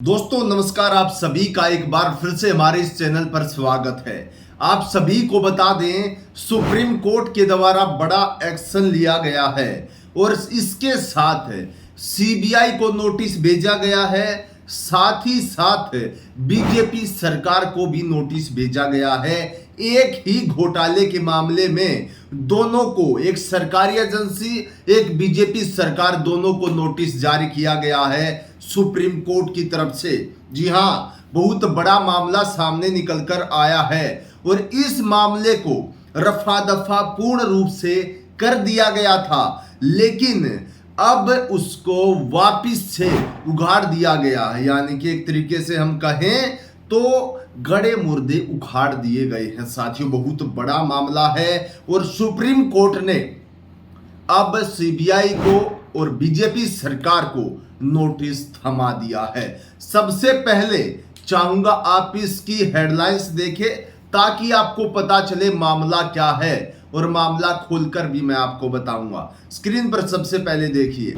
दोस्तों नमस्कार। आप सभी का एक बार फिर से हमारे इस चैनल पर स्वागत है। आप सभी को बता दें, सुप्रीम कोर्ट के द्वारा बड़ा एक्शन लिया गया है और इसके साथ सीबीआई को नोटिस भेजा गया है। साथ ही साथ बीजेपी सरकार को भी नोटिस भेजा गया है। एक ही घोटाले के मामले में दोनों को, एक सरकारी एजेंसी, एक बीजेपी सरकार, दोनों को नोटिस जारी किया गया है सुप्रीम कोर्ट की तरफ से। जी हां, बहुत बड़ा मामला सामने निकलकर आया है और इस मामले को रफा दफा पूर्ण रूप से कर दिया गया था, लेकिन अब उसको वापिस से उगाड़ दिया गया है। यानी कि एक तरीके से हम कहें तो गड़े मुर्दे उखाड़ दिए गए हैं। साथियों, बहुत बड़ा मामला है और सुप्रीम कोर्ट ने अब सीबीआई को और बीजेपी सरकार को नोटिस थमा दिया है। सबसे पहले चाहूंगा आप इसकी हेडलाइंस देखें ताकि आपको पता चले मामला क्या है और मामला खोलकर भी मैं आपको बताऊंगा। स्क्रीन पर सबसे पहले देखिए,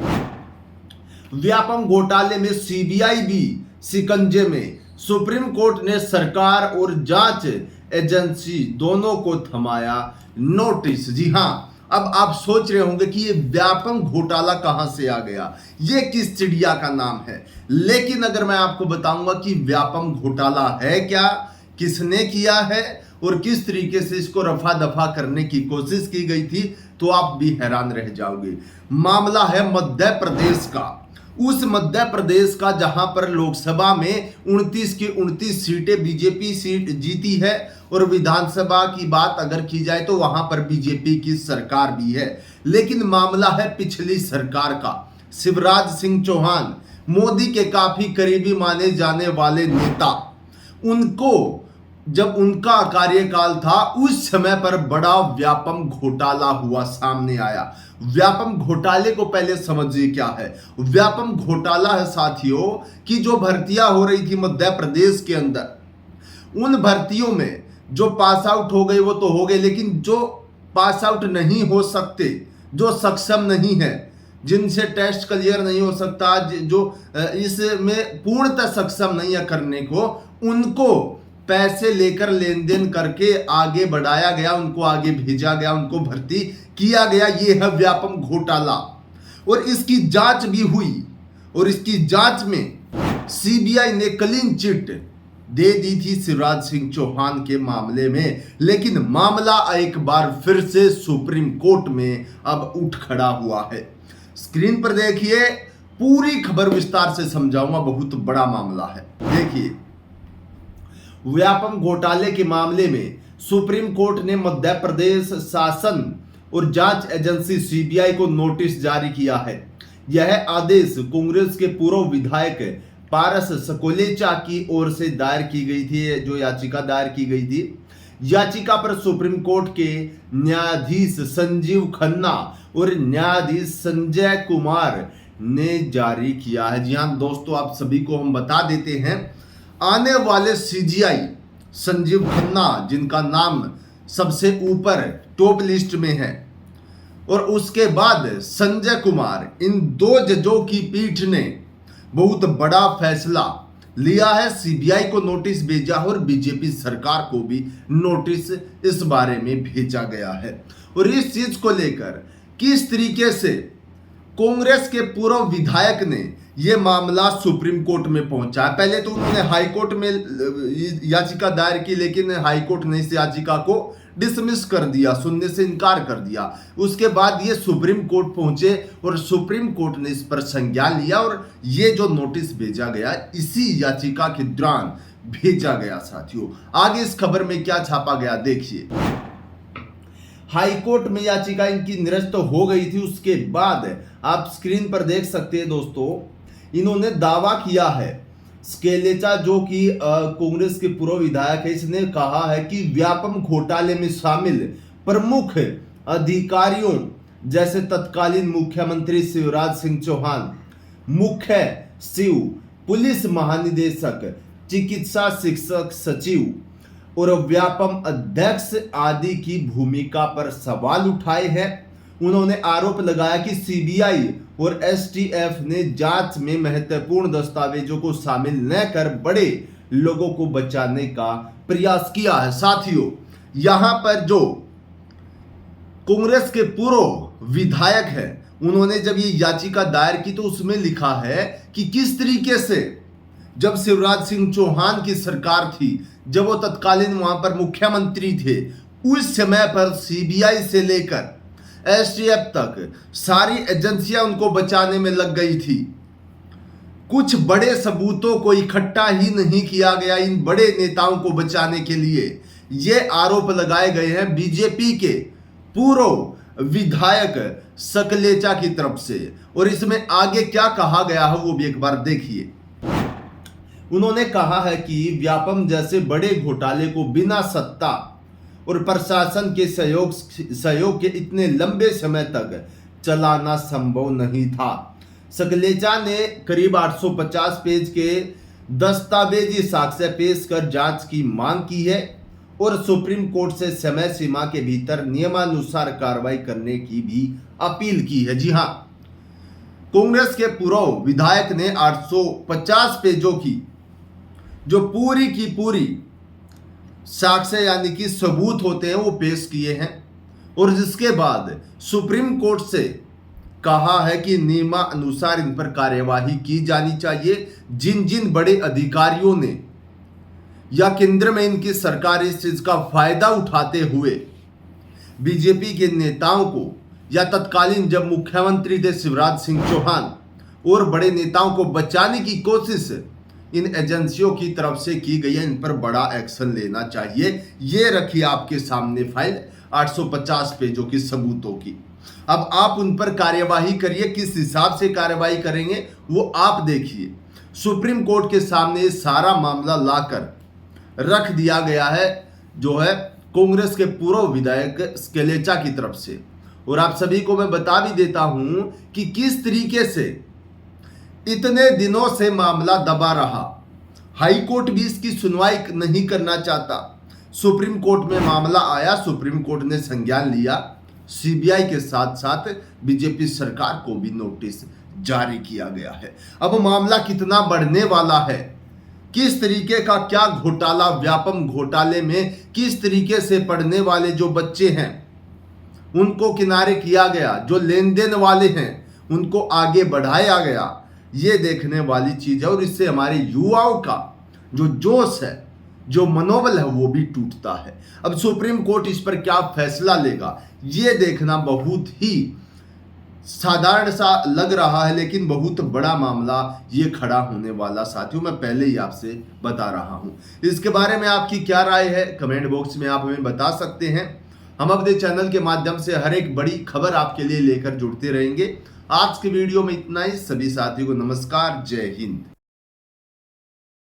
व्यापम घोटाले में सीबीआई भी शिकंजे में। सुप्रीम कोर्ट ने सरकार और जांच एजेंसी दोनों को थमाया नोटिस। जी हां, अब आप सोच रहे होंगे कि ये व्यापम घोटाला कहां से आ गया, ये किस चिड़िया का नाम है। लेकिन अगर मैं आपको बताऊंगा कि व्यापम घोटाला है क्या, किसने किया है और किस तरीके से इसको रफा दफा करने की कोशिश की गई थी, तो आप भी हैरान रह जाओगे। मामला है मध्य प्रदेश का, उस मध्य प्रदेश का जहां पर लोकसभा में 29 की 29 सीटें बीजेपी सीट जीती है और विधानसभा की बात अगर की जाए तो वहां पर बीजेपी की सरकार भी है। लेकिन मामला है पिछली सरकार का। शिवराज सिंह चौहान, मोदी के काफी करीबी माने जाने वाले नेता, उनको जब उनका कार्यकाल था उस समय पर बड़ा व्यापम घोटाला हुआ, सामने आया। व्यापम घोटाले को पहले समझिए क्या है। व्यापम घोटाला है साथियों कि जो भर्तियां हो रही थी मध्य प्रदेश के अंदर, उन भर्तियों में जो पास आउट हो गए वो तो हो गए, लेकिन जो पास आउट नहीं हो सकते, जो सक्षम नहीं है, जिनसे टेस्ट क्लियर नहीं हो सकता, जो इसमें पूर्णतः सक्षम नहीं है करने को, उनको पैसे लेकर लेन देन करके आगे बढ़ाया गया, उनको आगे भेजा गया, उनको भर्ती किया गया। ये है व्यापम घोटाला और इसकी जांच भी हुई और इसकी जांच में सीबीआई ने क्लीन चिट दे दी थी शिवराज सिंह चौहान के मामले में। लेकिन मामला एक बार फिर से सुप्रीम कोर्ट में अब उठ खड़ा हुआ है। स्क्रीन पर देखिए, पूरी खबर विस्तार से समझाऊंगा, बहुत बड़ा मामला है। देखिए, व्यापम घोटाले के मामले में सुप्रीम कोर्ट ने मध्य प्रदेश शासन और जांच एजेंसी सीबीआई को नोटिस जारी किया है। यह आदेश कांग्रेस के पूर्व विधायक पारस सकोलेचा की ओर से दायर की गई थी, जो याचिका दायर की गई थी। याचिका पर सुप्रीम कोर्ट के न्यायाधीश संजीव खन्ना और न्यायाधीश संजय कुमार ने जारी किया है। जी हां दोस्तों, आप सभी को हम बता देते हैं, आने वाले सीजीआई संजीव खन्ना, जिनका नाम सबसे ऊपर टॉप लिस्ट में है, और उसके बाद संजय कुमार, इन दो जजों की पीठ ने बहुत बड़ा फैसला लिया है। सीबीआई को नोटिस भेजा और बीजेपी सरकार को भी नोटिस इस बारे में भेजा गया है। और इस चीज को लेकर किस तरीके से कांग्रेस के पूर्व विधायक ने यह मामला सुप्रीम कोर्ट में पहुंचा। पहले तो उन्होंने हाई कोर्ट में याचिका दायर की, लेकिन हाई कोर्ट ने इस याचिका को डिसमिस कर दिया, सुनने से इनकार कर दिया। उसके बाद ये सुप्रीम कोर्ट पहुंचे और सुप्रीम कोर्ट ने इस पर संज्ञान लिया और ये जो नोटिस भेजा गया इसी याचिका के दौरान भेजा गया। साथियों, आगे इस खबर में क्या छापा गया देखिए। हाई कोर्ट में याचिका इनकी निरस्त हो गई थी। उसके बाद आप स्क्रीन पर देख सकते हैं दोस्तों, इन्होंने दावा किया है, स्केलेचा जो कि कांग्रेस के पूर्व विधायक है, इसने कहा है कि व्यापम घोटाले में शामिल प्रमुख अधिकारियों जैसे तत्कालीन मुख्यमंत्री शिवराज सिंह चौहान, मुख्य सचिव, पुलिस महानिदेशक, चिकित्सा शिक्षक सचिव और व्यापम अध्यक्ष आदि की भूमिका पर सवाल उठाए हैं उन्होंने आरोप लगाया कि सीबीआई और एसटीएफ ने जांच में महत्वपूर्ण दस्तावेजों को शामिल न कर बड़े लोगों को बचाने का प्रयास किया है। साथियों, यहां पर जो कांग्रेस के पूर्व विधायक है, उन्होंने जब ये याचिका दायर की तो उसमें लिखा है कि किस तरीके से जब शिवराज सिंह चौहान की सरकार थी, जब वो तत्कालीन वहां पर मुख्यमंत्री थे, उस समय पर सीबीआई से लेकर एसटीएफ तक सारी एजेंसियां उनको बचाने में लग गई थी। कुछ बड़े सबूतों को इकट्ठा ही नहीं किया गया इन बड़े नेताओं को बचाने के लिए। ये आरोप लगाए गए हैं बीजेपी के पूर्व विधायक सकलेचा की तरफ से। और इसमें आगे क्या कहा गया है वो भी एक बार देखिए। उन्होंने कहा है कि व्यापम जैसे बड़े घोटाले को बिना सत्ता और प्रशासन के सहयोग के इतने लंबे समय तक चलाना संभव नहीं था। सकलेचा ने करीब 850 पेज के दस्तावेजी साक्ष्य पेश कर जांच की मांग की है और सुप्रीम कोर्ट से समय सीमा के भीतर नियमानुसार कार्रवाई करने की भी अपील की है। जी हां, कांग्रेस के पूर्व विधायक ने 850 पेजों की जो पूरी की पूरी साक्ष्य यानी कि सबूत होते हैं वो पेश किए हैं और जिसके बाद सुप्रीम कोर्ट से कहा है कि नियमानुसार इन पर कार्यवाही की जानी चाहिए। जिन जिन बड़े अधिकारियों ने या केंद्र में इनकी सरकार इस चीज का फायदा उठाते हुए बीजेपी के नेताओं को या तत्कालीन जब मुख्यमंत्री थे शिवराज सिंह चौहान और बड़े नेताओं को बचाने की कोशिश इन एजेंसियों की तरफ से की गई है, इन पर बड़ा एक्शन लेना चाहिए। ये रखिए आपके सामने फाइल 850 पेजों की सबूतों की। अब आप उन पर कार्यवाही करिए, किस हिसाब से कार्यवाही करेंगे वो आप देखिए। सुप्रीम कोर्ट के सामने सारा मामला लाकर रख दिया गया है जो है कांग्रेस के पूर्व विधायक सकलेचा की तरफ से। और आप सभी को मैं बता भी देता हूं कि किस तरीके से इतने दिनों से मामला दबा रहा। हाई कोर्ट भी इसकी सुनवाई नहीं करना चाहता। सुप्रीम कोर्ट में मामला आया, सुप्रीम कोर्ट ने संज्ञान लिया, सीबीआई के साथ साथ बीजेपी सरकार को भी नोटिस जारी किया गया है। अब मामला कितना बढ़ने वाला है, किस तरीके का क्या घोटाला, व्यापम घोटाले में किस तरीके से पढ़ने वाले जो बच्चे हैं उनको किनारे किया गया, जो लेन देन वाले हैं उनको आगे बढ़ाया गया, ये देखने वाली चीज है। और इससे हमारे युवाओं का जो जोश है, जो मनोबल है वो भी टूटता है। अब सुप्रीम कोर्ट इस पर क्या फैसला लेगा ये देखना बहुत ही साधारण सा लग रहा है, लेकिन बहुत बड़ा मामला ये खड़ा होने वाला। साथियों, मैं पहले ही आपसे बता रहा हूं। इसके बारे में आपकी क्या राय है कमेंट बॉक्स में आप हमें बता सकते हैं। हम अपने चैनल के माध्यम से हर एक बड़ी खबर आपके लिए लेकर जुड़ते रहेंगे। आज के वीडियो में इतना ही। सभी साथियों को नमस्कार, जय हिंद।